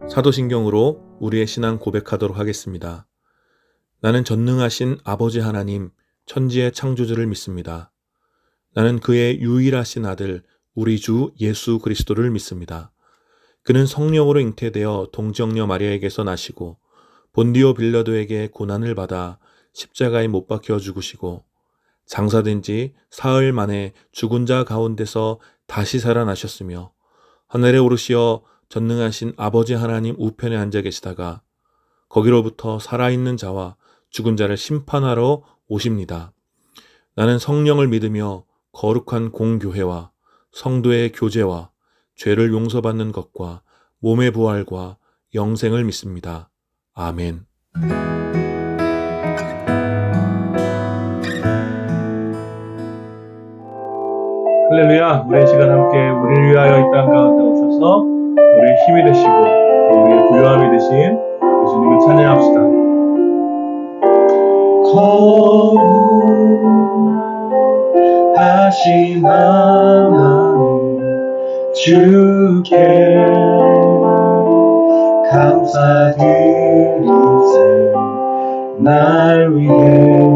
사도신경으로 우리의 신앙 고백하도록 하겠습니다. 나는 전능하신 아버지 하나님, 천지의 창조주를 믿습니다. 나는 그의 유일하신 아들, 우리 주 예수 그리스도를 믿습니다. 그는 성령으로 잉태되어 동정녀 마리아에게서 나시고 본디오 빌라도에게 고난을 받아 십자가에 못 박혀 죽으시고 장사된 지 사흘 만에 죽은 자 가운데서 다시 살아나셨으며 하늘에 오르시어 전능하신 아버지 하나님 우편에 앉아 계시다가 거기로부터 살아있는 자와 죽은 자를 심판하러 오십니다. 나는 성령을 믿으며 거룩한 공교회와 성도의 교제와 죄를 용서받는 것과 몸의 부활과 영생을 믿습니다. 아멘. 할렐루야. 우리 시간 함께 우리를 위하여 이 땅 가운데 오셔서 우리의 힘이 되시고 우리의 부요함이 되신 예수님을 찬양합시다. 거룩하신 하나님 주께 감사드리세. 날 위해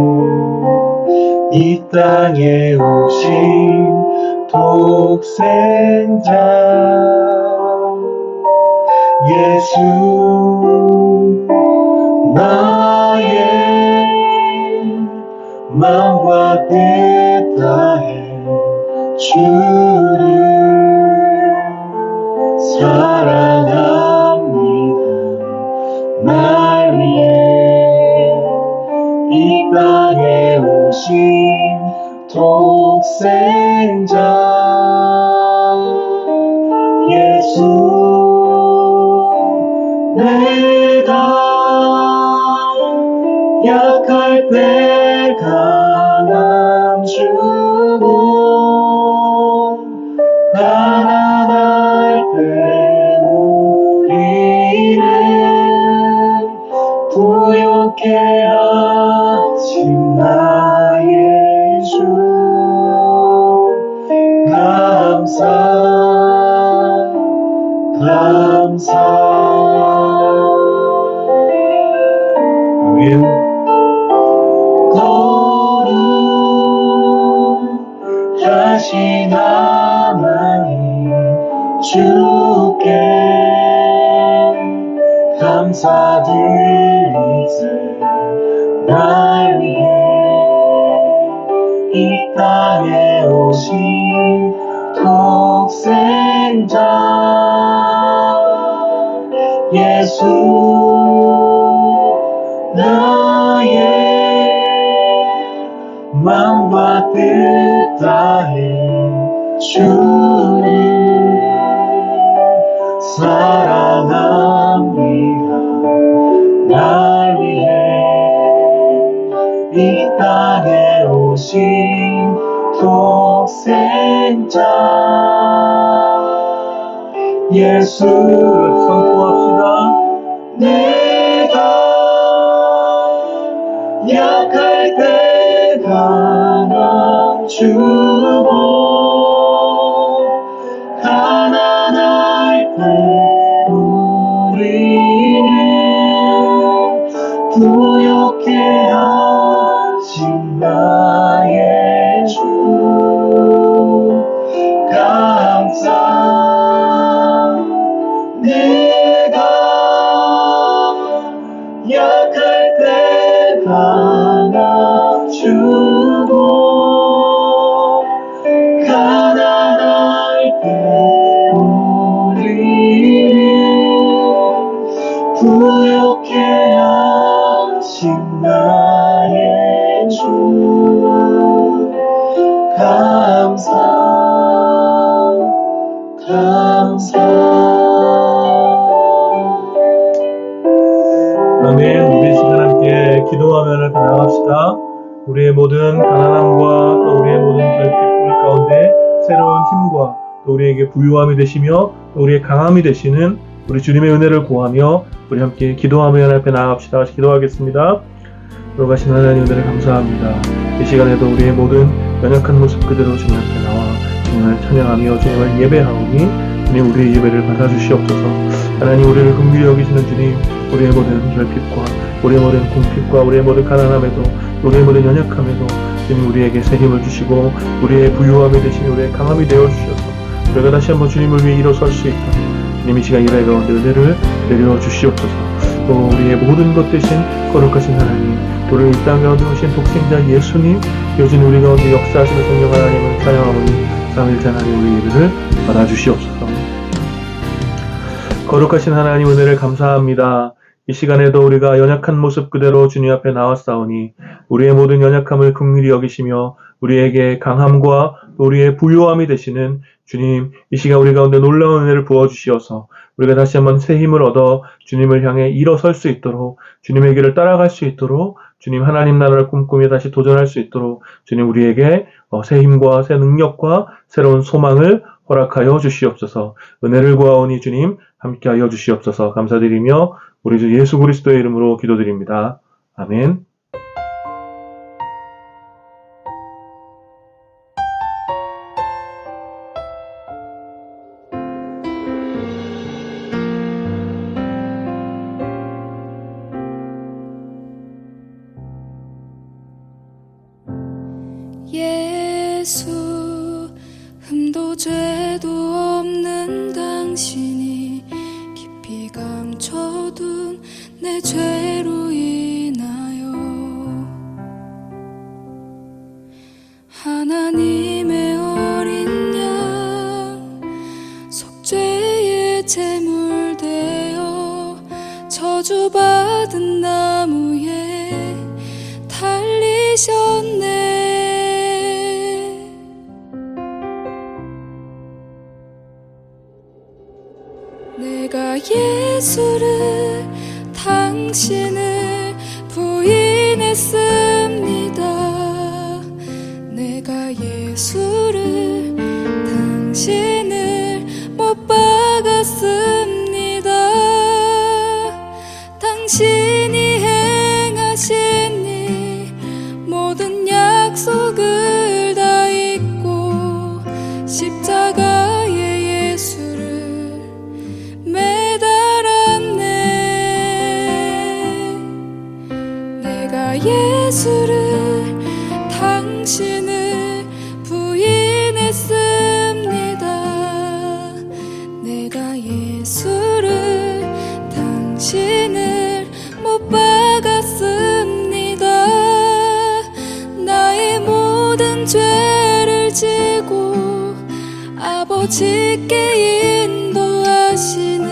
이 땅에 오신 독생자 예수 나의 마음과 뜻 다해 주를 약할 때 강함 주고 가난할 때 우리를 부욕해 하신 나의 주 감사 아멘. 거룩하신 하나님 주께 감사드리세 날 위해 이 땅에 오신 독생자 예수 나의 마음과 뜻 다해 주를 사랑합니다. 날 위해 이 땅에 오신 독생자 예수 선포합시다. 내가 약할 때 강함 주고 가난할 때 우리는 부욕해 하신 나의 주 감사 내가 약할 때 강함 주고 가난할 때 우리를 부욕해 하신 나의 주 감사 아멘. 우리 시간 함께 기도하며 나갑시다. 우리의 모든 가난함과 또 우리의 모든 결핍 가운데 새로운 힘과 또 우리에게 부유함이 되시며 또 우리의 강함이 되시는 우리 주님의 은혜를 구하며 우리 함께 기도하며 앞에 나아갑시다. 같이 기도하겠습니다. 돌아가신 하나님 은혜를 감사합니다. 이 시간에도 우리의 모든 연약한 모습 그대로 주님 앞에 나와 주님을 찬양하며 주님을 예배하오니 주님 우리의 예배를 받아주시옵소서. 하나님 우리를 긍휼히 여기시는 주님 우리의 모든 결핍과 우리의 모든 궁핍과 우리의 모든 가난함에도 우리의 모든 연약함에도 주님 우리에게 새 힘을 주시고 우리의 부유함이 되시며 우리의 강함이 되어주셔서 우리가 다시 한번 주님을 위해 일어설 수 있도록 주님 이 시간 예배 가운데 은혜를 내려주시옵소서. 또 우리의 모든 것 대신 거룩하신 하나님 또 우리를 이 땅 가운데 오신 독생자 예수님 여전히 우리 가운데 역사하시는 성령 하나님을 찬양하오니 삼일째 하나님 우리 예배를 받아주시옵소서. 거룩하신 하나님 은혜를 감사합니다. 이 시간에도 우리가 연약한 모습 그대로 주님 앞에 나왔사오니 우리의 모든 연약함을 긍휼히 여기시며 우리에게 강함과 우리의 부요함이 되시는 주님 이 시간 우리 가운데 놀라운 은혜를 부어주시어서 우리가 다시 한번 새 힘을 얻어 주님을 향해 일어설 수 있도록 주님의 길을 따라갈 수 있도록 주님 하나님 나라를 꿈꾸며 다시 도전할 수 있도록 주님 우리에게 새 힘과 새 능력과 새로운 소망을 허락하여 주시옵소서. 은혜를 구하오니 주님 함께하여 주시옵소서. 감사드리며 우리 주 예수 그리스도의 이름으로 기도드립니다. 아멘. 예수 흠도 죄도 없는 당신이 깊이 감춰둔 내 죄로 인하여 하나님의 어린 양 속죄의 제물 되어 저주받은 나무에 달리셨네. 내가 예수를 당신을 부인해 당신을 못 박았습니다. 당신이 행하신 이 모든 약속을 다 잊고 십자가의 예수를 매달았네. 내가 예수를 당신을 부인했습니다. 내가 예수를 당신을 못 박았습니다. 나의 모든 죄를 지고 아버지께 인도하시는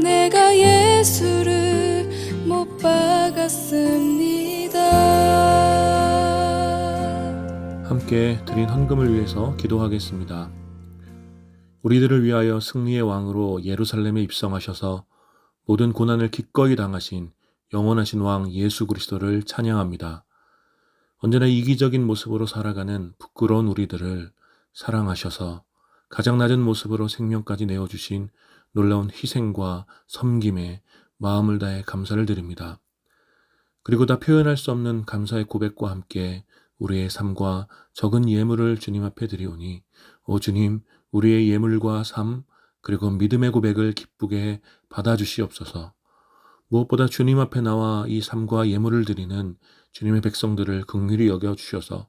내가 예수를 못 박았습니다. 함께 드린 헌금을 위해서 기도하겠습니다. 우리들을 위하여 승리의 왕으로 예루살렘에 입성하셔서 모든 고난을 기꺼이 당하신 영원하신 왕 예수 그리스도를 찬양합니다. 언제나 이기적인 모습으로 살아가는 부끄러운 우리들을 사랑하셔서 가장 낮은 모습으로 생명까지 내어주신 놀라운 희생과 섬김에 마음을 다해 감사를 드립니다. 그리고 다 표현할 수 없는 감사의 고백과 함께 우리의 삶과 적은 예물을 주님 앞에 드리오니 오 주님, 우리의 예물과 삶 그리고 믿음의 고백을 기쁘게 받아주시옵소서. 무엇보다 주님 앞에 나와 이 삶과 예물을 드리는 주님의 백성들을 긍휼히 여겨주셔서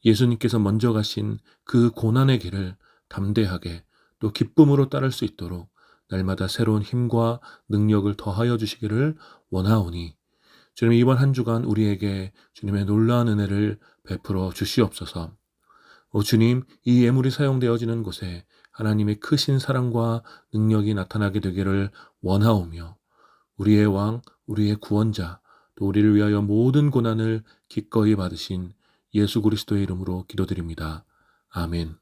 예수님께서 먼저 가신 그 고난의 길을 담대하게 또 기쁨으로 따를 수 있도록 날마다 새로운 힘과 능력을 더하여 주시기를 원하오니 주님, 이번 한 주간 우리에게 주님의 놀라운 은혜를 베풀어 주시옵소서. 오 주님, 이 예물이 사용되어지는 곳에 하나님의 크신 사랑과 능력이 나타나게 되기를 원하오며 우리의 왕, 우리의 구원자, 또 우리를 위하여 모든 고난을 기꺼이 받으신 예수 그리스도의 이름으로 기도드립니다. 아멘.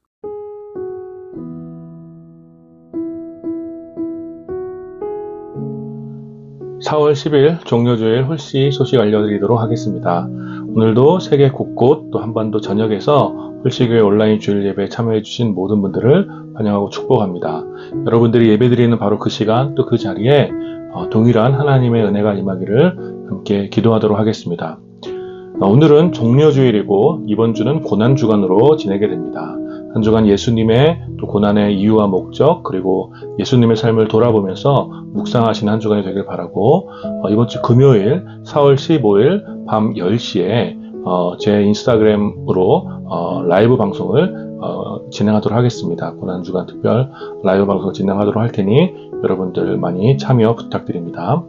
(4월 10일) 종료주일 홀씨 소식 알려드리도록 하겠습니다. 오늘도 세계 곳곳 또 한반도 전역에서 홀씨교회 온라인 주일 예배에 참여해주신 모든 분들을 환영하고 축복합니다. 여러분들이 예배드리는 바로 그 시간 또 그 자리에 동일한 하나님의 은혜가 임하기를 함께 기도하도록 하겠습니다. 오늘은 종료주일이고 이번 주는 고난주간으로 지내게 됩니다. 한 주간 예수님의 또 고난의 이유와 목적 그리고 예수님의 삶을 돌아보면서 묵상하시는 한 주간이 되길 바라고 이번 주 금요일 4월 15일 밤 10시에 제 인스타그램으로 라이브 방송을 진행하도록 하겠습니다. 고난주간 특별 라이브 방송을 진행하도록 할 테니 여러분들 많이 참여 부탁드립니다.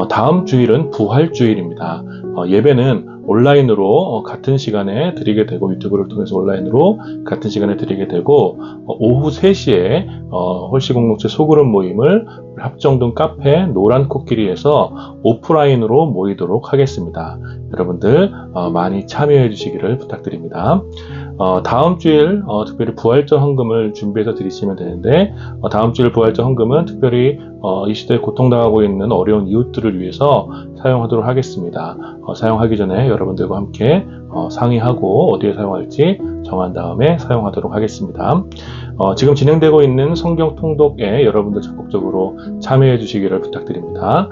다음 주일은 부활주일입니다. 예배는 온라인으로 같은 시간에 드리게 되고 유튜브를 통해서 온라인으로 같은 시간에 드리게 되고 오후 3시에 홀씨 공동체 소그룹 모임을 합정동 카페 노란 코끼리에서 오프라인으로 모이도록 하겠습니다. 여러분들 많이 참여해 주시기를 부탁드립니다. 다음 주일 특별히 부활절 헌금을 준비해서 드리시면 되는데 다음 주일 부활절 헌금은 특별히 이 시대에 고통당하고 있는 어려운 이웃들을 위해서 사용하도록 하겠습니다. 사용하기 전에 여러분들과 함께 상의하고 어디에 사용할지 정한 다음에 사용하도록 하겠습니다. 지금 진행되고 있는 성경 통독에 여러분들 적극적으로 참여해 주시기를 부탁드립니다.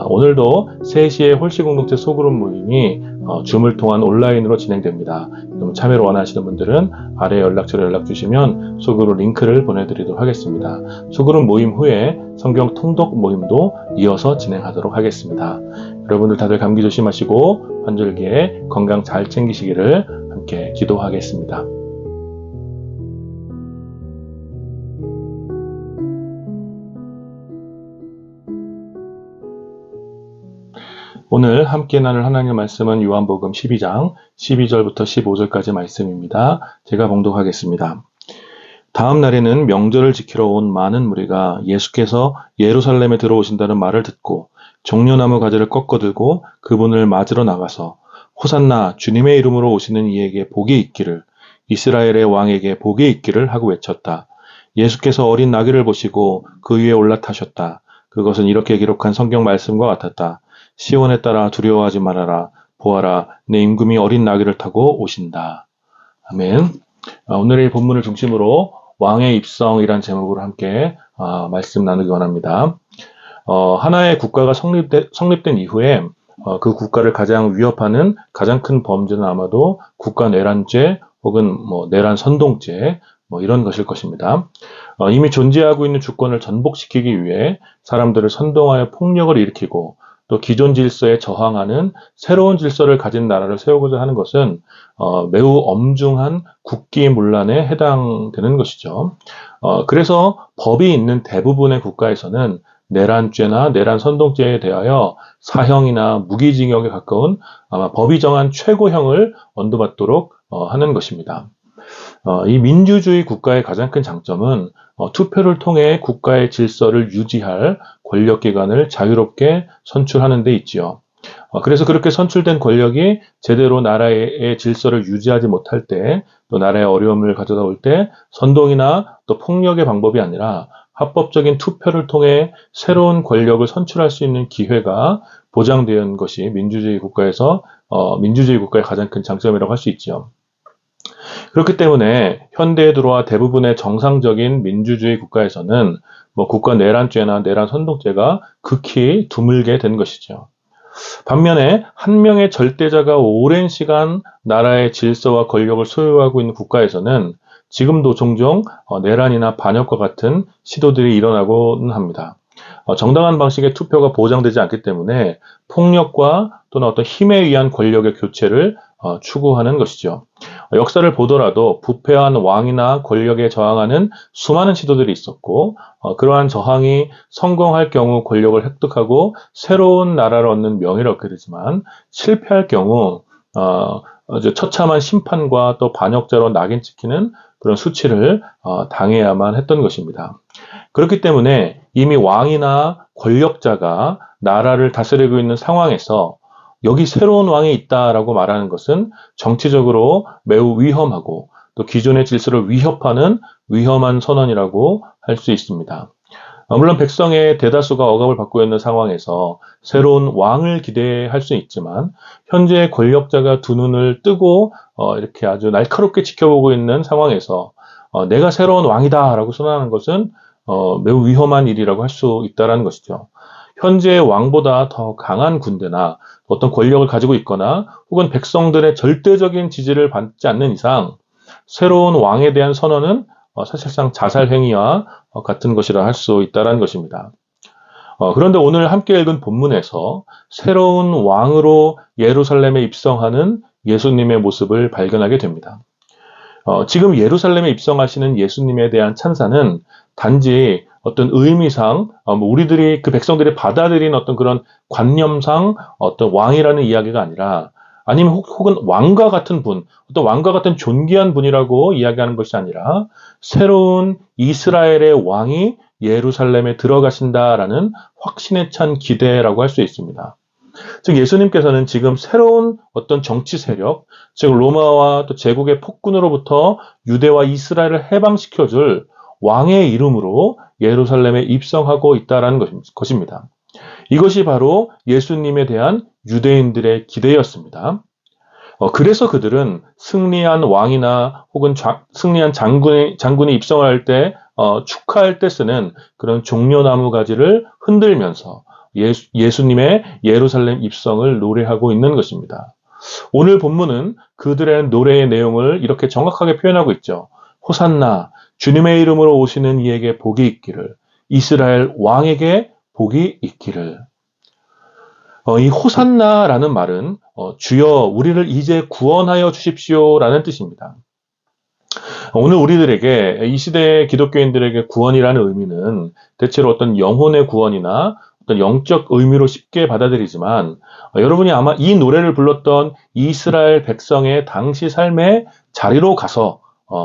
오늘도 3시에 홀씨 공동체 소그룹 모임이 줌을 통한 온라인으로 진행됩니다. 그럼 참여를 원하시는 분들은 아래 연락처로 연락 주시면 소그룹 링크를 보내드리도록 하겠습니다. 소그룹 모임 후에 성경 통독 모임도 이어서 진행하도록 하겠습니다. 여러분들 다들 감기 조심하시고 환절기에 건강 잘 챙기시기를 함께 기도하겠습니다. 오늘 함께 나눌 하나님의 말씀은 요한복음 12장 12절부터 15절까지 말씀입니다. 제가 봉독하겠습니다. 다음 날에는 명절을 지키러 온 많은 무리가 예수께서 예루살렘에 들어오신다는 말을 듣고 종려나무 가지를 꺾어들고 그분을 맞으러 나가서 호산나 주님의 이름으로 오시는 이에게 복이 있기를 이스라엘의 왕에게 복이 있기를 하고 외쳤다. 예수께서 어린 나귀를 보시고 그 위에 올라타셨다. 그것은 이렇게 기록한 성경 말씀과 같았다. 시온에 따라 두려워하지 말아라. 보아라, 내 임금이 어린 나귀를 타고 오신다. 아멘. 오늘의 본문을 중심으로 왕의 입성이란 제목으로 함께 말씀 나누기 원합니다. 하나의 국가가 성립된 이후에 그 국가를 가장 위협하는 가장 큰 범죄는 아마도 국가 내란죄 혹은 내란 선동죄 이런 것일 것입니다. 이미 존재하고 있는 주권을 전복시키기 위해 사람들을 선동하여 폭력을 일으키고 또 기존 질서에 저항하는 새로운 질서를 가진 나라를 세우고자 하는 것은 매우 엄중한 국기문란에 해당되는 것이죠. 그래서 법이 있는 대부분의 국가에서는 내란죄나 내란 선동죄에 대하여 사형이나 무기징역에 가까운 아마 법이 정한 최고형을 언도받도록 하는 것입니다. 이 민주주의 국가의 가장 큰 장점은 투표를 통해 국가의 질서를 유지할 권력기관을 자유롭게 선출하는 데 있지요. 그래서 그렇게 선출된 권력이 제대로 나라의 질서를 유지하지 못할 때, 또 나라의 어려움을 가져다 올 때 선동이나 또 폭력의 방법이 아니라 합법적인 투표를 통해 새로운 권력을 선출할 수 있는 기회가 보장되는 것이 민주주의 국가의 가장 큰 장점이라고 할 수 있지요. 그렇기 때문에 현대에 들어와 대부분의 정상적인 민주주의 국가에서는 국가 내란죄나 내란 선동죄가 극히 드물게 된 것이죠. 반면에 한 명의 절대자가 오랜 시간 나라의 질서와 권력을 소유하고 있는 국가에서는 지금도 종종 내란이나 반역과 같은 시도들이 일어나곤 합니다. 정당한 방식의 투표가 보장되지 않기 때문에 폭력과 또는 어떤 힘에 의한 권력의 교체를 추구하는 것이죠. 역사를 보더라도 부패한 왕이나 권력에 저항하는 수많은 시도들이 있었고, 그러한 저항이 성공할 경우 권력을 획득하고 새로운 나라를 얻는 명예를 얻게 되지만, 실패할 경우 처참한 심판과 또 반역자로 낙인 찍히는 그런 수치를 당해야만 했던 것입니다. 그렇기 때문에 이미 왕이나 권력자가 나라를 다스리고 있는 상황에서 여기 새로운 왕이 있다라고 말하는 것은 정치적으로 매우 위험하고 또 기존의 질서를 위협하는 위험한 선언이라고 할 수 있습니다. 물론 백성의 대다수가 억압을 받고 있는 상황에서 새로운 왕을 기대할 수 있지만 현재 권력자가 두 눈을 뜨고 이렇게 아주 날카롭게 지켜보고 있는 상황에서 내가 새로운 왕이다라고 선언하는 것은 매우 위험한 일이라고 할 수 있다는 것이죠. 현재 왕보다 더 강한 군대나 어떤 권력을 가지고 있거나 혹은 백성들의 절대적인 지지를 받지 않는 이상 새로운 왕에 대한 선언은 사실상 자살행위와 같은 것이라 할 수 있다는 것입니다. 그런데 오늘 함께 읽은 본문에서 새로운 왕으로 예루살렘에 입성하는 예수님의 모습을 발견하게 됩니다. 지금 예루살렘에 입성하시는 예수님에 대한 찬사는 단지 어떤 의미상 우리들이 그 백성들이 받아들인 어떤 그런 관념상 어떤 왕이라는 이야기가 아니라 아니면 혹은 왕과 같은 분, 어떤 왕과 같은 존귀한 분이라고 이야기하는 것이 아니라 새로운 이스라엘의 왕이 예루살렘에 들어가신다라는 확신에 찬 기대라고 할 수 있습니다. 즉 예수님께서는 지금 새로운 어떤 정치 세력, 즉 로마와 또 제국의 폭군으로부터 유대와 이스라엘을 해방시켜줄 왕의 이름으로 예루살렘에 입성하고 있다는 것입니다. 이것이 바로 예수님에 대한 유대인들의 기대였습니다. 그래서 그들은 승리한 왕이나 혹은 승리한 장군이 입성을 할 때 축하할 때 쓰는 그런 종려나무 가지를 흔들면서 예수님의 예루살렘 입성을 노래하고 있는 것입니다. 오늘 본문은 그들의 노래의 내용을 이렇게 정확하게 표현하고 있죠. 호산나, 주님의 이름으로 오시는 이에게 복이 있기를, 이스라엘 왕에게 복이 있기를. 이 호산나라는 말은 주여 우리를 이제 구원하여 주십시오라는 뜻입니다. 오늘 우리들에게 이 시대의 기독교인들에게 구원이라는 의미는 대체로 어떤 영혼의 구원이나 어떤 영적 의미로 쉽게 받아들이지만 여러분이 아마 이 노래를 불렀던 이스라엘 백성의 당시 삶의 자리로 가서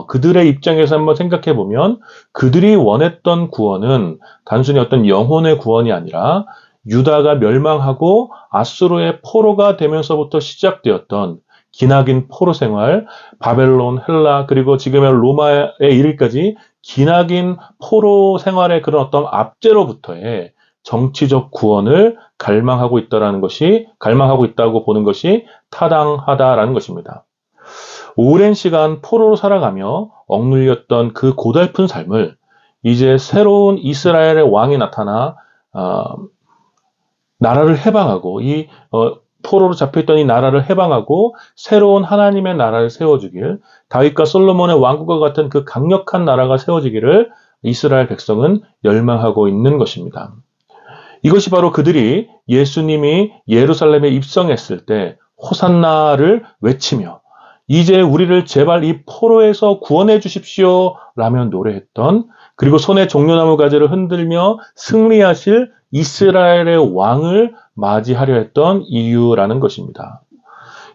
그들의 입장에서 한번 생각해 보면 그들이 원했던 구원은 단순히 어떤 영혼의 구원이 아니라 유다가 멸망하고 아수르의 포로가 되면서부터 시작되었던 기나긴 포로 생활, 바벨론, 헬라, 그리고 지금의 로마에 이르기까지 기나긴 포로 생활의 그런 어떤 압제로부터의 정치적 구원을 갈망하고 있다고 보는 것이 타당하다라는 것입니다. 오랜 시간 포로로 살아가며 억눌렸던 그 고달픈 삶을 이제 새로운 이스라엘의 왕이 나타나 나라를 해방하고 포로로 잡혀있던 이 나라를 해방하고 새로운 하나님의 나라를 세워주길, 다윗과 솔로몬의 왕국과 같은 그 강력한 나라가 세워지기를 이스라엘 백성은 열망하고 있는 것입니다. 이것이 바로 그들이 예수님이 예루살렘에 입성했을 때 호산나를 외치며 이제 우리를 제발 이 포로에서 구원해 주십시오 라며 노래했던, 그리고 손에 종려나무 가지를 흔들며 승리하실 이스라엘의 왕을 맞이하려 했던 이유라는 것입니다.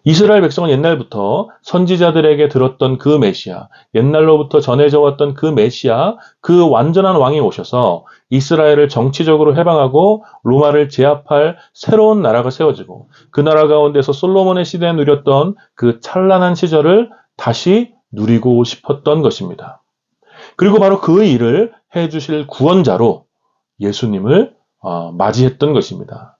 이스라엘 백성은 옛날부터 선지자들에게 들었던 그 메시아, 옛날로부터 전해져 왔던 그 메시아, 그 완전한 왕이 오셔서 이스라엘을 정치적으로 해방하고 로마를 제압할 새로운 나라가 세워지고, 그 나라 가운데서 솔로몬의 시대에 누렸던 그 찬란한 시절을 다시 누리고 싶었던 것입니다. 그리고 바로 그 일을 해주실 구원자로 예수님을 맞이했던 것입니다.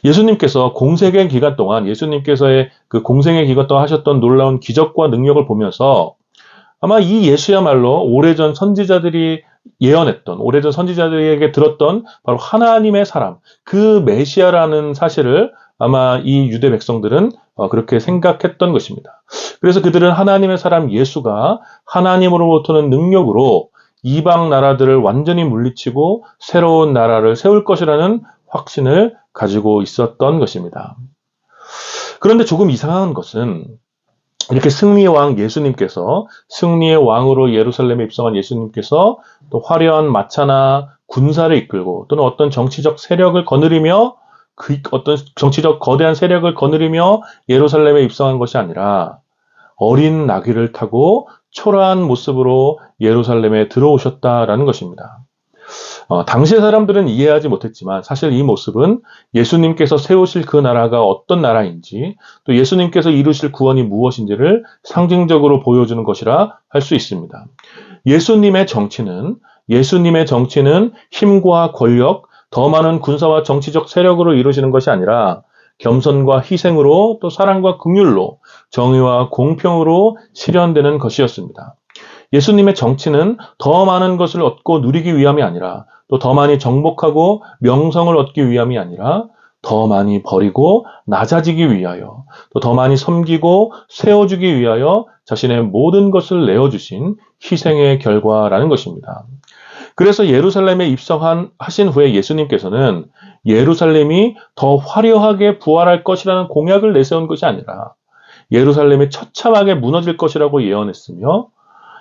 예수님께서 공생의 기간 동안, 예수님께서의 그 공생의 기간 동안 하셨던 놀라운 기적과 능력을 보면서 아마 이 예수야말로 오래전 선지자들이 예언했던, 오래전 선지자들에게 들었던 바로 하나님의 사람, 그 메시아라는 사실을 아마 이 유대 백성들은 그렇게 생각했던 것입니다. 그래서 그들은 하나님의 사람 예수가 하나님으로부터는 능력으로 이방 나라들을 완전히 물리치고 새로운 나라를 세울 것이라는 확신을 가지고 있었던 것입니다. 그런데 조금 이상한 것은 이렇게 승리의 왕 예수님께서, 승리의 왕으로 예루살렘에 입성한 예수님께서 또 화려한 마차나 군사를 이끌고 또는 어떤 정치적 세력을 거느리며, 어떤 정치적 거대한 세력을 거느리며 예루살렘에 입성한 것이 아니라 어린 나귀를 타고 초라한 모습으로 예루살렘에 들어오셨다라는 것입니다. 당시의 사람들은 이해하지 못했지만 사실 이 모습은 예수님께서 세우실 그 나라가 어떤 나라인지, 또 예수님께서 이루실 구원이 무엇인지를 상징적으로 보여주는 것이라 할 수 있습니다. 예수님의 정치는 힘과 권력, 더 많은 군사와 정치적 세력으로 이루시는 것이 아니라 겸손과 희생으로, 또 사랑과 긍휼로, 정의와 공평으로 실현되는 것이었습니다. 예수님의 정치는 더 많은 것을 얻고 누리기 위함이 아니라, 또 더 많이 정복하고 명성을 얻기 위함이 아니라 더 많이 버리고 낮아지기 위하여, 또 더 많이 섬기고 세워주기 위하여 자신의 모든 것을 내어주신 희생의 결과라는 것입니다. 그래서 예루살렘에 입성하신 후에 예수님께서는 예루살렘이 더 화려하게 부활할 것이라는 공약을 내세운 것이 아니라 예루살렘이 처참하게 무너질 것이라고 예언했으며,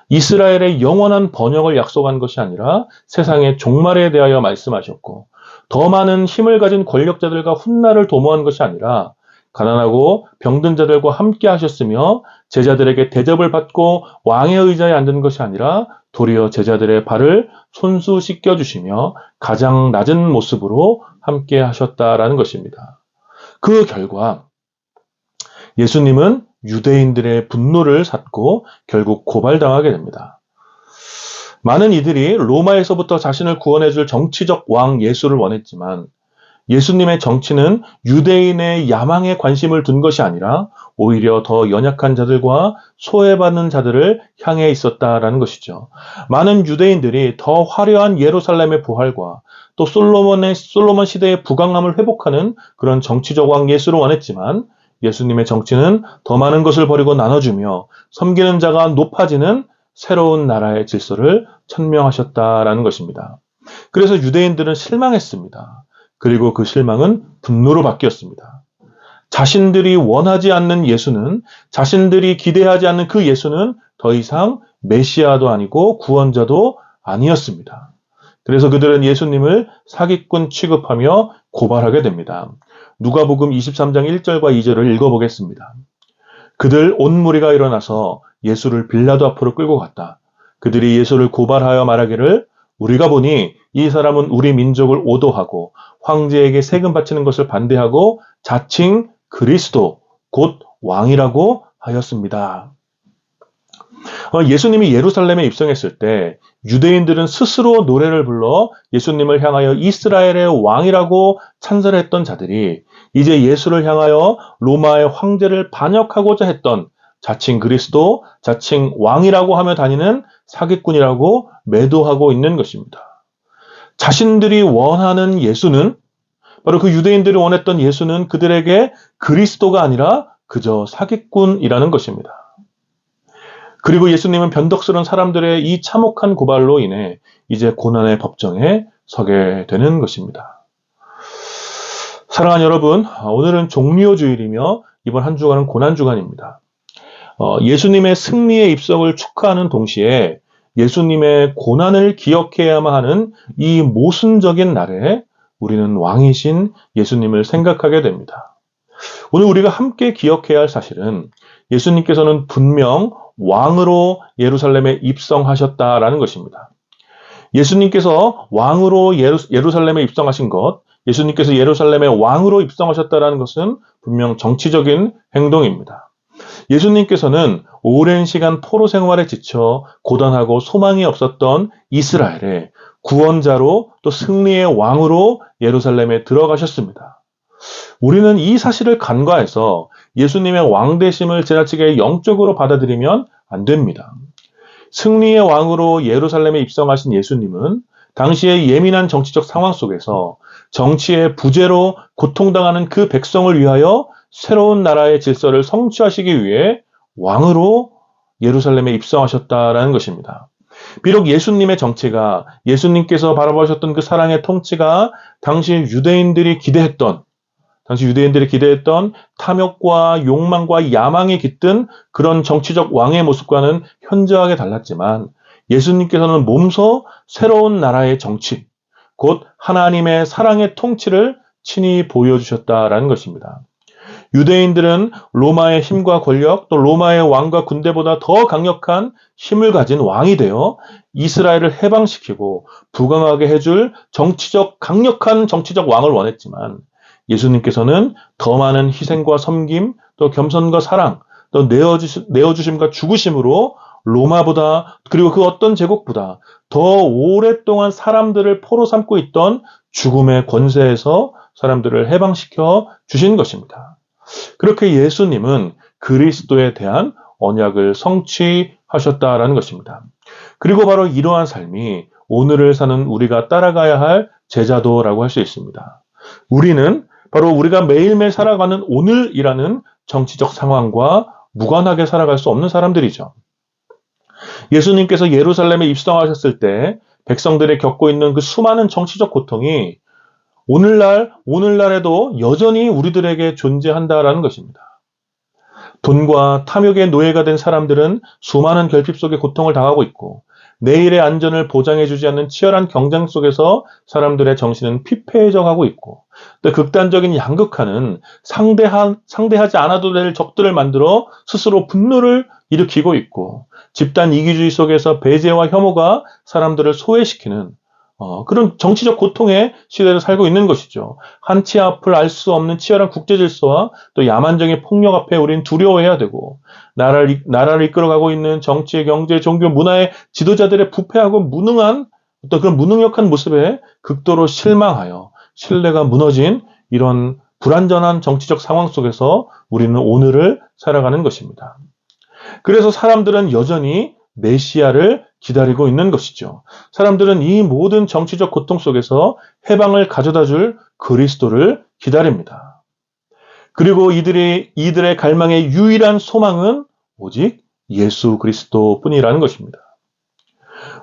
이스라엘의 영원한 번영을 약속한 것이 아니라 세상의 종말에 대하여 말씀하셨고, 더 많은 힘을 가진 권력자들과 훗날을 도모한 것이 아니라 가난하고 병든 자들과 함께 하셨으며, 제자들에게 대접을 받고 왕의 의자에 앉은 것이 아니라 도리어 제자들의 발을 손수 씻겨주시며 가장 낮은 모습으로 함께 하셨다라는 것입니다. 그 결과 예수님은 유대인들의 분노를 샀고 결국 고발당하게 됩니다. 많은 이들이 로마에서부터 자신을 구원해줄 정치적 왕 예수를 원했지만, 예수님의 정치는 유대인의 야망에 관심을 둔 것이 아니라 오히려 더 연약한 자들과 소외받는 자들을 향해 있었다라는 것이죠. 많은 유대인들이 더 화려한 예루살렘의 부활과 또 솔로몬 시대의 부강함을 회복하는 그런 정치적 왕 예수를 원했지만, 예수님의 정치는 더 많은 것을 버리고 나눠주며 섬기는 자가 높아지는 새로운 나라의 질서를 천명하셨다라는 것입니다. 그래서 유대인들은 실망했습니다. 그리고 그 실망은 분노로 바뀌었습니다. 자신들이 원하지 않는 예수는, 자신들이 기대하지 않는 그 예수는 더 이상 메시아도 아니고 구원자도 아니었습니다. 그래서 그들은 예수님을 사기꾼 취급하며 고발하게 됩니다. 누가복음 23장 1절과 2절을 읽어보겠습니다. 그들 온 무리가 일어나서 예수를 빌라도 앞으로 끌고 갔다. 그들이 예수를 고발하여 말하기를, 우리가 보니 이 사람은 우리 민족을 오도하고 황제에게 세금 바치는 것을 반대하고 자칭 그리스도 곧 왕이라고 하였습니다. 예수님이 예루살렘에 입성했을 때 유대인들은 스스로 노래를 불러 예수님을 향하여 이스라엘의 왕이라고 찬송했던 자들이 이제 예수를 향하여 로마의 황제를 반역하고자 했던 자칭 그리스도, 자칭 왕이라고 하며 다니는 사기꾼이라고 매도하고 있는 것입니다. 자신들이 원하는 예수는, 바로 그 유대인들이 원했던 예수는 그들에게 그리스도가 아니라 그저 사기꾼이라는 것입니다. 그리고 예수님은 변덕스러운 사람들의 이 참혹한 고발로 인해 이제 고난의 법정에 서게 되는 것입니다. 사랑하는 여러분, 오늘은 종료주일이며 이번 한 주간은 고난주간입니다. 예수님의 승리의 입성을 축하하는 동시에 예수님의 고난을 기억해야만 하는 이 모순적인 날에 우리는 왕이신 예수님을 생각하게 됩니다. 오늘 우리가 함께 기억해야 할 사실은 예수님께서는 분명 왕으로 예루살렘에 입성하셨다라는 것입니다. 예수님께서 왕으로 예루살렘에 입성하신 것, 예수님께서 예루살렘의 왕으로 입성하셨다라는 것은 분명 정치적인 행동입니다. 예수님께서는 오랜 시간 포로 생활에 지쳐 고단하고 소망이 없었던 이스라엘의 구원자로 또 승리의 왕으로 예루살렘에 들어가셨습니다. 우리는 이 사실을 간과해서 예수님의 왕되심을 지나치게 영적으로 받아들이면 안 됩니다. 승리의 왕으로 예루살렘에 입성하신 예수님은 당시의 예민한 정치적 상황 속에서 정치의 부재로 고통당하는 그 백성을 위하여 새로운 나라의 질서를 성취하시기 위해 왕으로 예루살렘에 입성하셨다라는 것입니다. 비록 예수님의 정치가, 예수님께서 바라보셨던 그 사랑의 통치가 당시 유대인들이 기대했던 탐욕과 욕망과 야망이 깃든 그런 정치적 왕의 모습과는 현저하게 달랐지만 예수님께서는 몸소 새로운 나라의 정치, 곧 하나님의 사랑의 통치를 친히 보여주셨다라는 것입니다. 유대인들은 로마의 힘과 권력, 또 로마의 왕과 군대보다 더 강력한 힘을 가진 왕이 되어 이스라엘을 해방시키고 부강하게 해줄 강력한 정치적 왕을 원했지만 예수님께서는 더 많은 희생과 섬김, 또 겸손과 사랑, 또 내어주심과 죽으심으로 로마보다, 그리고 그 어떤 제국보다 더 오랫동안 사람들을 포로 삼고 있던 죽음의 권세에서 사람들을 해방시켜 주신 것입니다. 그렇게 예수님은 그리스도에 대한 언약을 성취하셨다라는 것입니다. 그리고 바로 이러한 삶이 오늘을 사는 우리가 따라가야 할 제자도라고 할 수 있습니다. 우리는 바로 우리가 매일매일 살아가는 오늘이라는 정치적 상황과 무관하게 살아갈 수 없는 사람들이죠. 예수님께서 예루살렘에 입성하셨을 때 백성들이 겪고 있는 그 수많은 정치적 고통이 오늘날에도 여전히 우리들에게 존재한다라는 것입니다. 돈과 탐욕의 노예가 된 사람들은 수많은 결핍 속에 고통을 당하고 있고 내일의 안전을 보장해주지 않는 치열한 경쟁 속에서 사람들의 정신은 피폐해져 가고 있고 또 극단적인 양극화는 상대하지 않아도 될 적들을 만들어 스스로 분노를 일으키고 있고 집단 이기주의 속에서 배제와 혐오가 사람들을 소외시키는 그런 정치적 고통의 시대를 살고 있는 것이죠. 한치 앞을 알 수 없는 치열한 국제 질서와 또 야만적인 폭력 앞에 우리는 두려워해야 되고 나라를 이끌어가고 있는 정치, 경제, 종교, 문화의 지도자들의 부패하고 무능한 어떤 그런 무능력한 모습에 극도로 실망하여 신뢰가 무너진 이런 불완전한 정치적 상황 속에서 우리는 오늘을 살아가는 것입니다. 그래서 사람들은 여전히 메시아를 기다리고 있는 것이죠. 사람들은 이 모든 정치적 고통 속에서 해방을 가져다 줄 그리스도를 기다립니다. 그리고 이들의 갈망의 유일한 소망은 오직 예수 그리스도뿐이라는 것입니다.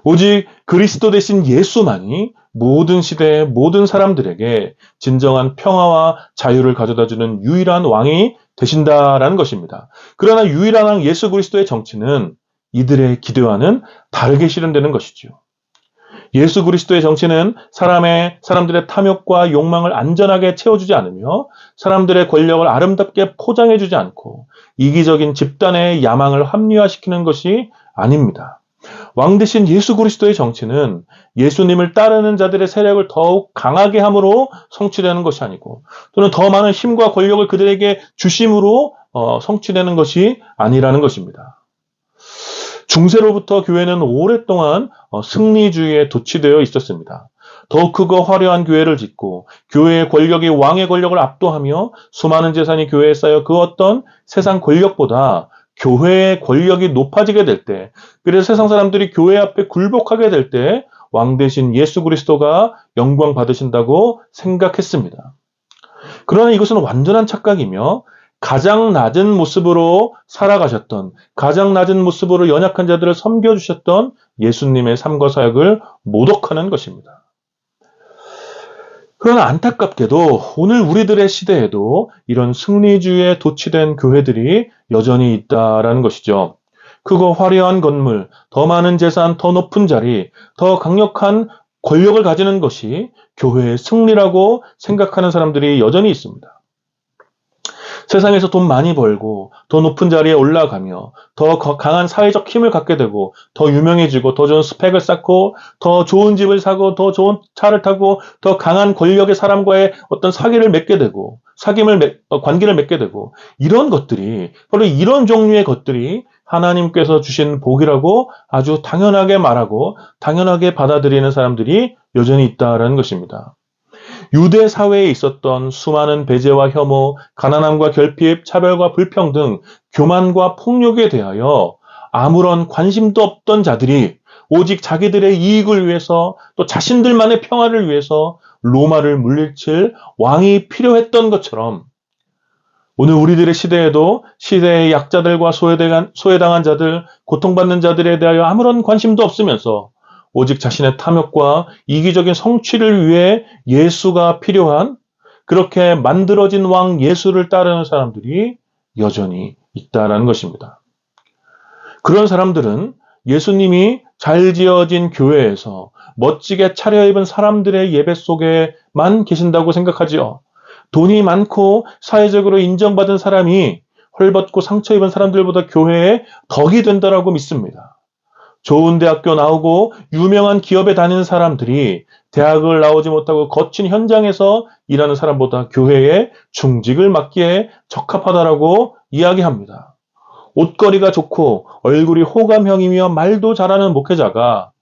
오직 그리스도 대신 예수만이 모든 시대의 모든 사람들에게 진정한 평화와 자유를 가져다주는 유일한 왕이 되신다라는 것입니다. 그러나 유일한 왕 예수 그리스도의 정치는 이들의 기대와는 다르게 실현되는 것이죠. 예수 그리스도의 정치는 사람들의 탐욕과 욕망을 안전하게 채워주지 않으며 사람들의 권력을 아름답게 포장해주지 않고 이기적인 집단의 야망을 합리화시키는 것이 아닙니다. 왕 대신 예수 그리스도의 정치는 예수님을 따르는 자들의 세력을 더욱 강하게 함으로 성취되는 것이 아니고 또는 더 많은 힘과 권력을 그들에게 주심으로 성취되는 것이 아니라는 것입니다. 중세로부터 교회는 오랫동안 승리주의에 도취되어 있었습니다. 더욱 크고 화려한 교회를 짓고 교회의 권력이 왕의 권력을 압도하며 수많은 재산이 교회에 쌓여 그 어떤 세상 권력보다 교회의 권력이 높아지게 될 때, 그래서 세상 사람들이 교회 앞에 굴복하게 될 때 왕 대신 예수 그리스도가 영광 받으신다고 생각했습니다. 그러나 이것은 완전한 착각이며 가장 낮은 모습으로 살아가셨던, 가장 낮은 모습으로 연약한 자들을 섬겨주셨던 예수님의 삶과 사역을 모독하는 것입니다. 그러나 안타깝게도 오늘 우리들의 시대에도 이런 승리주의에 도취된 교회들이 여전히 있다라는 것이죠. 크고 화려한 건물, 더 많은 재산, 더 높은 자리, 더 강력한 권력을 가지는 것이 교회의 승리라고 생각하는 사람들이 여전히 있습니다. 세상에서 돈 많이 벌고 더 높은 자리에 올라가며 더 강한 사회적 힘을 갖게 되고 더 유명해지고 더 좋은 스펙을 쌓고 더 좋은 집을 사고 더 좋은 차를 타고 더 강한 권력의 사람과의 어떤 사기를 맺게 되고 관계를 맺게 되고, 이런 것들이, 바로 이런 종류의 것들이 하나님께서 주신 복이라고 아주 당연하게 말하고 당연하게 받아들이는 사람들이 여전히 있다라는 것입니다. 유대 사회에 있었던 수많은 배제와 혐오, 가난함과 결핍, 차별과 불평등, 교만과 폭력에 대하여 아무런 관심도 없던 자들이 오직 자기들의 이익을 위해서, 또 자신들만의 평화를 위해서 로마를 물리칠 왕이 필요했던 것처럼, 오늘 우리들의 시대에도 시대의 약자들과 소외당한 자들, 고통받는 자들에 대하여 아무런 관심도 없으면서 오직 자신의 탐욕과 이기적인 성취를 위해 예수가 필요한, 그렇게 만들어진 왕 예수를 따르는 사람들이 여전히 있다라는 것입니다. 그런 사람들은 예수님이 잘 지어진 교회에서 멋지게 차려입은 사람들의 예배 속에만 계신다고 생각하지요. 돈이 많고 사회적으로 인정받은 사람이 헐벗고 상처 입은 사람들보다 교회에 덕이 된다라고 믿습니다. 좋은 대학교 나오고 유명한 기업에 다니는 사람들이 대학을 나오지 못하고 거친 현장에서 일하는 사람보다 교회에 중직을 맡기에 적합하다라고 이야기합니다. 옷걸이가 좋고 얼굴이 호감형이며 말도 잘하는 목회자가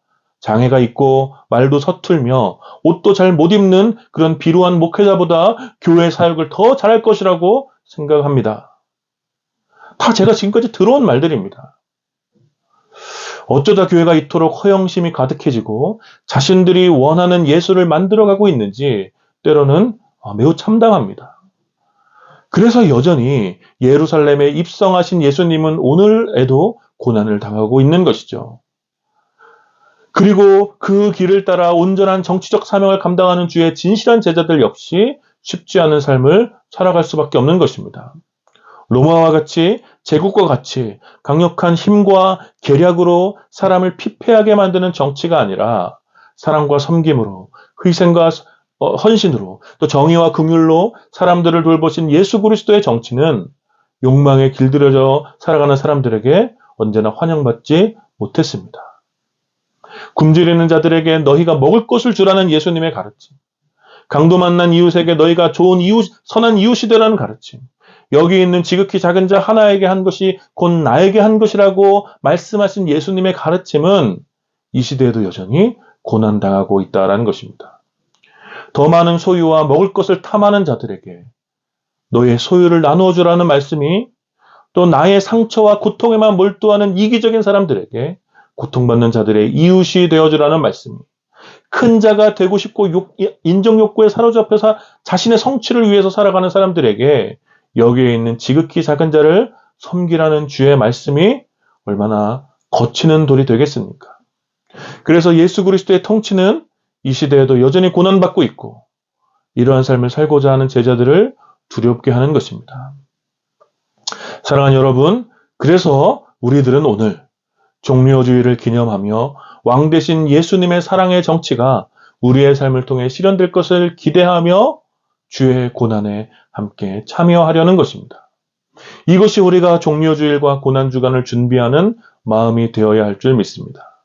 장애가 있고 말도 서툴며 옷도 잘 못 입는 그런 비루한 목회자보다 교회 사역을 더 잘할 것이라고 생각합니다. 다 제가 지금까지 들어온 말들입니다. 어쩌다 교회가 이토록 허영심이 가득해지고 자신들이 원하는 예수를 만들어가고 있는지 때로는 매우 참담합니다. 그래서 여전히 예루살렘에 입성하신 예수님은 오늘에도 고난을 당하고 있는 것이죠. 그리고 그 길을 따라 온전한 정치적 사명을 감당하는 주의 진실한 제자들 역시 쉽지 않은 삶을 살아갈 수밖에 없는 것입니다. 로마와 같이, 제국과 같이 강력한 힘과 계략으로 사람을 피폐하게 만드는 정치가 아니라 사랑과 섬김으로, 희생과 헌신으로, 또 정의와 긍휼로 사람들을 돌보신 예수 그리스도의 정치는 욕망에 길들여져 살아가는 사람들에게 언제나 환영받지 못했습니다. 굶주리는 자들에게 너희가 먹을 것을 주라는 예수님의 가르침, 강도 만난 이웃에게 너희가 좋은 이웃, 선한 이웃이 되라는 가르침, 여기 있는 지극히 작은 자 하나에게 한 것이 곧 나에게 한 것이라고 말씀하신 예수님의 가르침은 이 시대에도 여전히 고난당하고 있다는 것입니다. 더 많은 소유와 먹을 것을 탐하는 자들에게 너의 소유를 나누어 주라는 말씀이, 또 나의 상처와 고통에만 몰두하는 이기적인 사람들에게 고통받는 자들의 이웃이 되어주라는 말씀이, 큰 자가 되고 싶고 인정욕구에 사로잡혀서 자신의 성취를 위해서 살아가는 사람들에게 여기에 있는 지극히 작은 자를 섬기라는 주의 말씀이 얼마나 거치는 돌이 되겠습니까? 그래서 예수 그리스도의 통치는 이 시대에도 여전히 고난받고 있고, 이러한 삶을 살고자 하는 제자들을 두렵게 하는 것입니다. 사랑하는 여러분, 그래서 우리들은 오늘 종려주의를 기념하며 왕 대신 예수님의 사랑의 정치가 우리의 삶을 통해 실현될 것을 기대하며 주의 고난에 함께 참여하려는 것입니다. 이것이 우리가 종려주일과 고난주간을 준비하는 마음이 되어야 할 줄 믿습니다.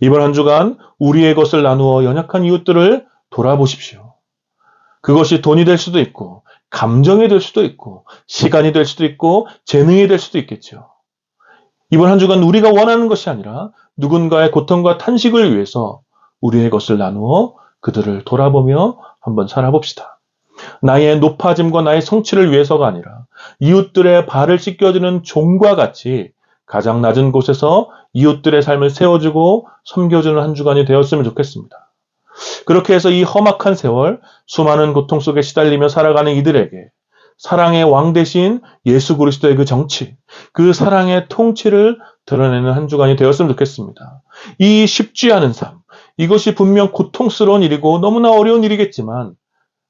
이번 한 주간 우리의 것을 나누어 연약한 이웃들을 돌아보십시오. 그것이 돈이 될 수도 있고, 감정이 될 수도 있고, 시간이 될 수도 있고, 재능이 될 수도 있겠죠. 이번 한 주간 우리가 원하는 것이 아니라 누군가의 고통과 탄식을 위해서 우리의 것을 나누어 그들을 돌아보며 한번 살아봅시다. 나의 높아짐과 나의 성취를 위해서가 아니라 이웃들의 발을 씻겨주는 종과 같이 가장 낮은 곳에서 이웃들의 삶을 세워주고 섬겨주는 한 주간이 되었으면 좋겠습니다. 그렇게 해서 이 험악한 세월, 수많은 고통 속에 시달리며 살아가는 이들에게 사랑의 왕 대신 예수 그리스도의 그 정치, 그 사랑의 통치를 드러내는 한 주간이 되었으면 좋겠습니다. 이 쉽지 않은 삶, 이것이 분명 고통스러운 일이고 너무나 어려운 일이겠지만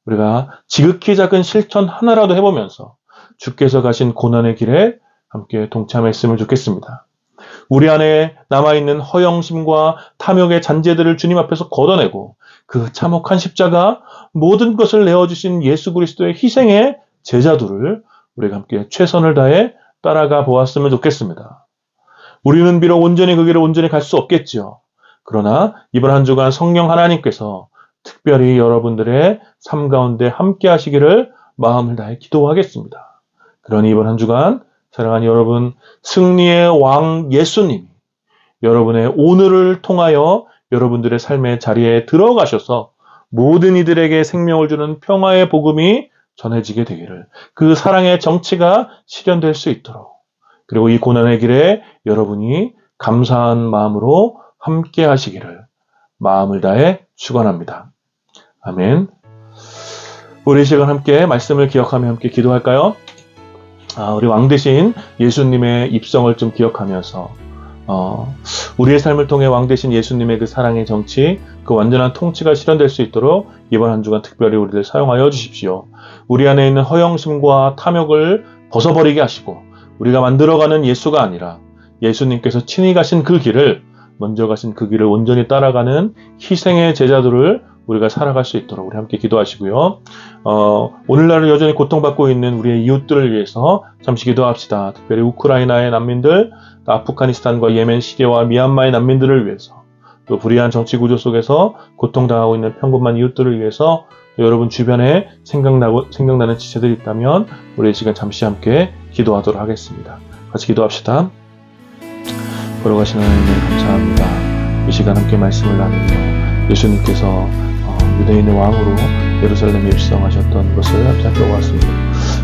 우리가 지극히 작은 실천 하나라도 해보면서 주께서 가신 고난의 길에 함께 동참했으면 좋겠습니다. 우리 안에 남아있는 허영심과 탐욕의 잔재들을 주님 앞에서 걷어내고 그 참혹한 십자가 모든 것을 내어주신 예수 그리스도의 희생의 제자들을 우리가 함께 최선을 다해 따라가 보았으면 좋겠습니다. 우리는 비록 온전히 그 길을 온전히 갈 수 없겠지요. 그러나 이번 한 주간 성령 하나님께서 특별히 여러분들의 삶 가운데 함께 하시기를 마음을 다해 기도하겠습니다. 그러니 이번 한 주간 사랑하는 여러분, 승리의 왕 예수님이 여러분의 오늘을 통하여 여러분들의 삶의 자리에 들어가셔서 모든 이들에게 생명을 주는 평화의 복음이 전해지게 되기를, 그 사랑의 정치가 실현될 수 있도록, 그리고 이 고난의 길에 여러분이 감사한 마음으로 함께 하시기를 마음을 다해 축원합니다. 아멘. 우리 이 시간 함께 말씀을 기억하며 함께 기도할까요? 우리 왕 대신 예수님의 입성을 좀 기억하면서 우리의 삶을 통해 왕 대신 예수님의 그 사랑의 정치, 그 완전한 통치가 실현될 수 있도록 이번 한 주간 특별히 우리를 사용하여 주십시오. 우리 안에 있는 허영심과 탐욕을 벗어버리게 하시고 우리가 만들어가는 예수가 아니라 예수님께서 친히 가신 그 길을, 먼저 가신 그 길을 온전히 따라가는 희생의 제자들을 우리가 살아갈 수 있도록 우리 함께 기도하시고요. 오늘날을 여전히 고통받고 있는 우리의 이웃들을 위해서 잠시 기도합시다. 특별히 우크라이나의 난민들, 아프가니스탄과 예멘, 시리아와 미얀마의 난민들을 위해서, 또 불의한 정치 구조 속에서 고통당하고 있는 평범한 이웃들을 위해서, 여러분 주변에 생각나는 지체들이 있다면 우리 이 시간 잠시 함께 기도하도록 하겠습니다. 같이 기도합시다. 걸어가시는 하나님 감사합니다. 이 시간 함께 말씀을 나누며 예수님께서 유대인의 왕으로 예루살렘에 입성하셨던 것을 함께 살펴보았습니다.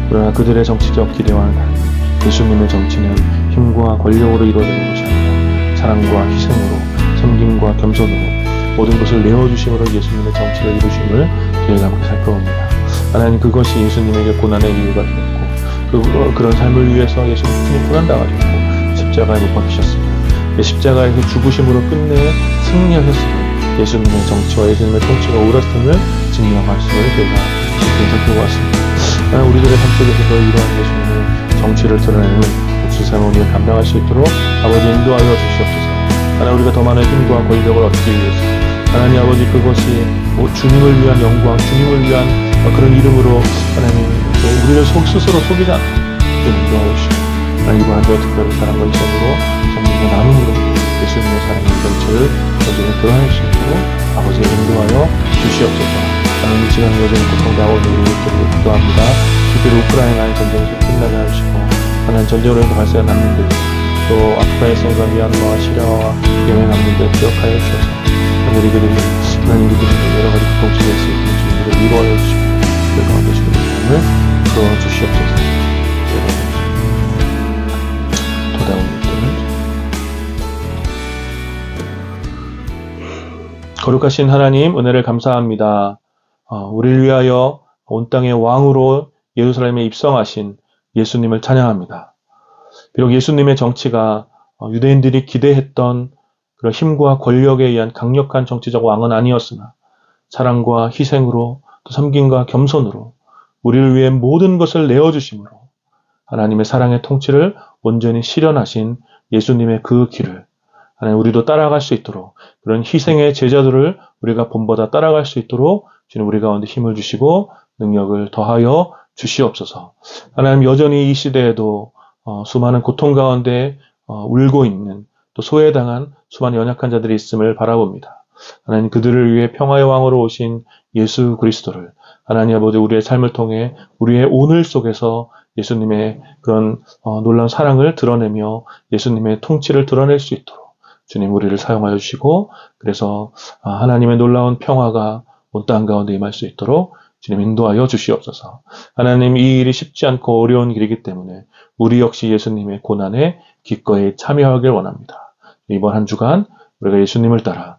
그러나 그들의 정치적 기대와는 달리 예수님의 정치는 힘과 권력으로 이루어지는 것이 아니라 사랑과 희생으로, 섬김과 겸손으로 모든 것을 내어주심으로 예수님의 정치를 이루심을 저희가 함께 살펴봅니다. 하나님, 그것이 예수님에게 고난의 이유가 되었고 그런 삶을 위해서 예수님이 고난당하셨고 십자가에 못 박히셨습니다. 십자가에서 죽으심으로 끝내 승리하셨습니다. 예수님의 정치와 예수님의 통치가 옳았음을 증명하심을 저희가 살펴보았습니다. 우리들의 삶 속에서도 이러한 예수님의 정치를 드러내는 목수 삶을 우리가 감당할 수 있도록 아버지 인도하여 주시옵소서. 하나님, 우리가 더 많은 힘과 권력을 얻기 위해서 하나님 아버지, 그것이 주님을 위한 영광, 주님을 위한 그런 이름으로 하나님 우리를 스스로 속이지 않도록 인도하여 주시옵소서. 하나님, 이번 한 주와 특별히 사랑과 희생으로 성령의 나눔으로 예수님의 사랑의 정치를 여전히 드러낼 수 있도록 아버지의 인도하여 주시옵소서. 하나님, 이 시간 여전히 고통당하고 있는 우리들을 기도합니다. 특별히 우크라이나의 전쟁에서 끝나게 하시고 하나님, 전쟁으로 인해 발생한 난민들, 또 아프가니스탄과 미얀마와 시리아와 예멘 난민들 기억하여 주셔서 우리들이 하나님, 우리들이 여러 가지 고통 속에 있을 때 주님을 위로하여 주시고 그 가운데 주님의 삶을 풀어주시옵소서. 도다운 거룩하신 하나님, 은혜를 감사합니다. 우리를 위하여 온 땅의 왕으로 예루살렘에 입성하신 예수님을 찬양합니다. 비록 예수님의 정치가 유대인들이 기대했던 그런 힘과 권력에 의한 강력한 정치적 왕은 아니었으나 사랑과 희생으로, 또 섬김과 겸손으로 우리를 위해 모든 것을 내어주심으로 하나님의 사랑의 통치를 온전히 실현하신 예수님의 그 길을 하나님, 우리도 따라갈 수 있도록, 그런 희생의 제자들을 우리가 본보다 따라갈 수 있도록 주님 우리 가운데 힘을 주시고 능력을 더하여 주시옵소서. 하나님, 여전히 이 시대에도 수많은 고통 가운데 울고 있는, 또 소외당한 수많은 연약한 자들이 있음을 바라봅니다. 하나님, 그들을 위해 평화의 왕으로 오신 예수 그리스도를 하나님 아버지, 우리의 삶을 통해 우리의 오늘 속에서 예수님의 그런 놀라운 사랑을 드러내며 예수님의 통치를 드러낼 수 있도록 주님 우리를 사용하여 주시고, 그래서 하나님의 놀라운 평화가 온 땅 가운데 임할 수 있도록 주님 인도하여 주시옵소서. 하나님, 이 일이 쉽지 않고 어려운 길이기 때문에 우리 역시 예수님의 고난에 기꺼이 참여하길 원합니다. 이번 한 주간 우리가 예수님을 따라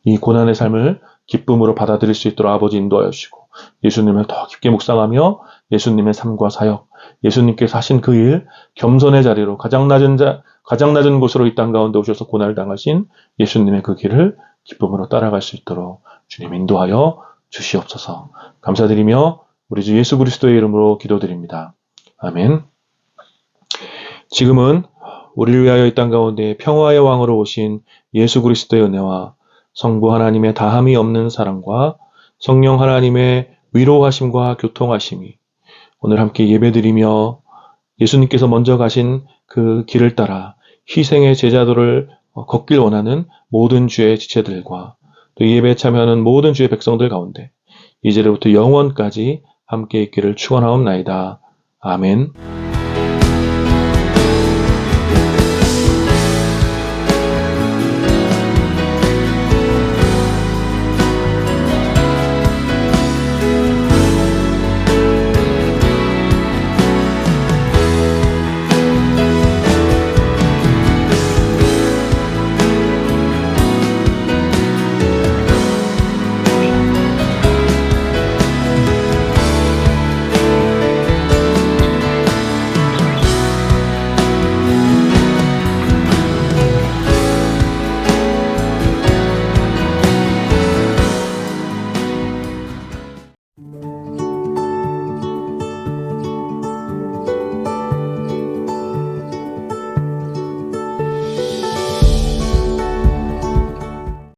이 고난의 삶을 기쁨으로 받아들일 수 있도록 아버지 인도하여 주시고, 예수님을 더 깊게 묵상하며 예수님의 삶과 사역, 예수님께서 하신 그 일, 겸손의 자리로 가장 낮은 곳으로 이 땅 가운데 오셔서 고난을 당하신 예수님의 그 길을 기쁨으로 따라갈 수 있도록 주님 인도하여 주시옵소서. 감사드리며 우리 주 예수 그리스도의 이름으로 기도드립니다. 아멘. 지금은 우리를 위하여 이 땅 가운데 평화의 왕으로 오신 예수 그리스도의 은혜와 성부 하나님의 다함이 없는 사랑과 성령 하나님의 위로하심과 교통하심이 오늘 함께 예배드리며 예수님께서 먼저 가신 그 길을 따라 희생의 제자도를 걷길 원하는 모든 주의 지체들과 또 예배에 참여하는 모든 주의 백성들 가운데 이제로부터 영원까지 함께 있기를 축원하옵나이다. 아멘.